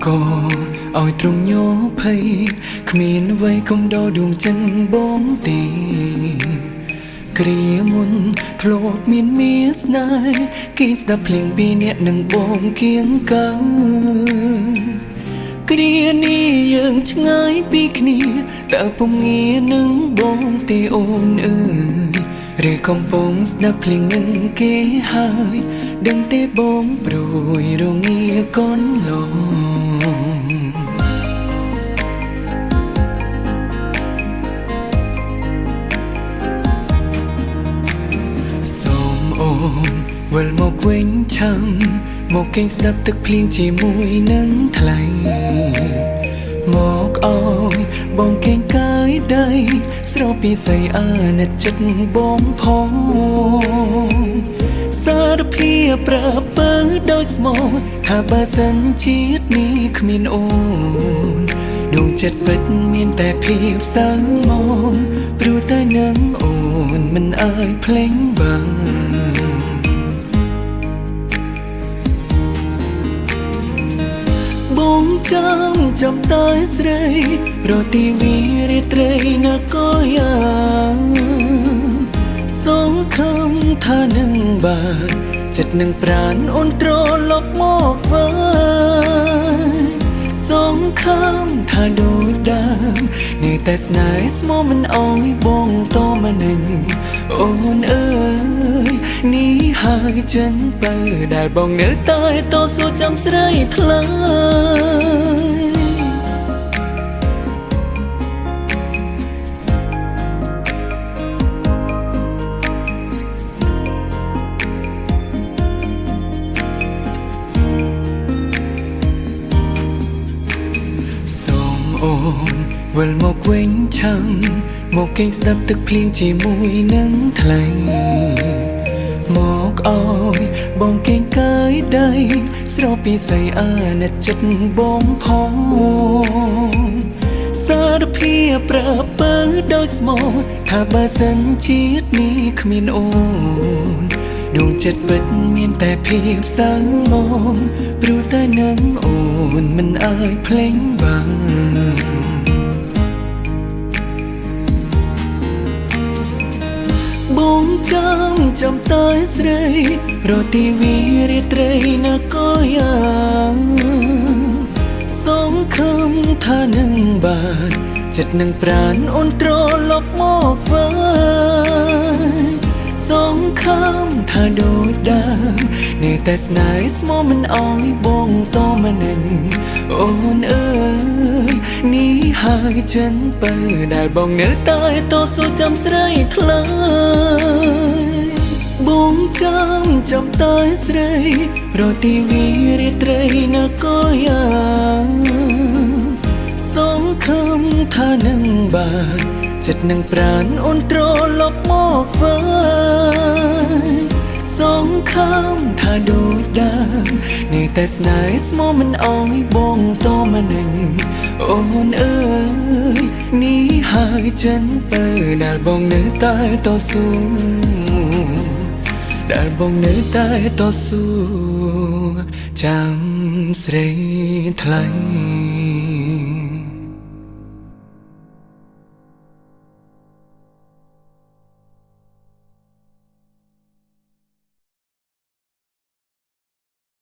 ក៏ឲ្យទ្រង់ញោភ័យគ្មានអ្វីកុំដោដួងចិត្តបងទេគ្រាមុនធ្លាប់មានមាសស្នេហ៍គេស្ដាប់ភ្លេងពីអ្នកនឹងបងគៀងកើគ្រានេះយើងឆ្ងាយពីគ្នាតើពុំងានឹងបងទេអូនអើយឬកំពុងស្ដាប់ភ្លេងនឹងគេហើយដឹងទេបងព្រួយរងាកូនឡងសូមអូនវិលមកវិញឆាំមកគេងស្ដាប់ទឹកភ្លៀងជាមួយនឹងថ្លៃមកអោយបងគេងកាយដៃស្រោពីស័យអាណិតចិត្តបងផងសារភាពប្រាប់បើដោយស្មោះថាបើសិនជាតិនេះគ្មានអូនដួងចិត្តពិតមានតែភាពសៅមកព្រោះតែនឹងអូនមិនអាចភ្លេងបានបងចាំតែស្រីរកទីវីរាត្រីណាក៏យ៉ាងសង្ឃឹមថានឹងបានចិត្តនឹងប្រានអូនត្រឡប់មកវិញសង្ឃឹមថាដូចដើមនៅតែស្នេហ៍ស្មោះមិនអោយបងតមកនឹងអូនអើយនេះហើយចិនបើដែលបងនៅតែតស៊ូចាំស្រីថ្លៃអូនវិលមកវិញឆាំមកគេងស្ដាប់ទឹកភ្លៀងជាមួយនឹងថ្លៃមកអោយបងគេងកាយដៃស្រោពីស័យអាណិតចិត្តបងផងសារភាពប្រាប់បើដោយស្មោះថាបើសិនជាតិនេះគ្មានអូនដួងចិត្តពិតមានតែភាពសៅមកព្រោះតែនឹងអូនមិនអាចភ្លេងបានបងចាំតែស្រីរកទីវីរាត្រីណាក៏យ៉ាងសង្ឃឹមថានឹងបានចិត្តនឹងប្រានអូនត្រឡប់មកវិញសង្ឃឹមថាដូចដើមនៅតែស្នេហ៍ស្មោះមិនអោយបងតមកនឹងអូនអើយនេះហើយចិនបើដែលបងនៅតែតស៊ូចាំស្រីថ្លៃបងចាំតែស្រីរកទីវីរាត្រីណាក៏យ៉ាងសង្ឃឹមថានឹងបានចិត្តនឹងប្រានអូនត្រឡប់មកវិញសង្ឃឹមថាដូចដើមនៅតែស្នេហ៍ស្មោះមិនអោយបងតមកនឹងអូនអើយនេះហើយចិនបើដែលបងនៅតែតស៊ូដែលបងនៅតែតស៊ូចាំស្រីថ្លៃ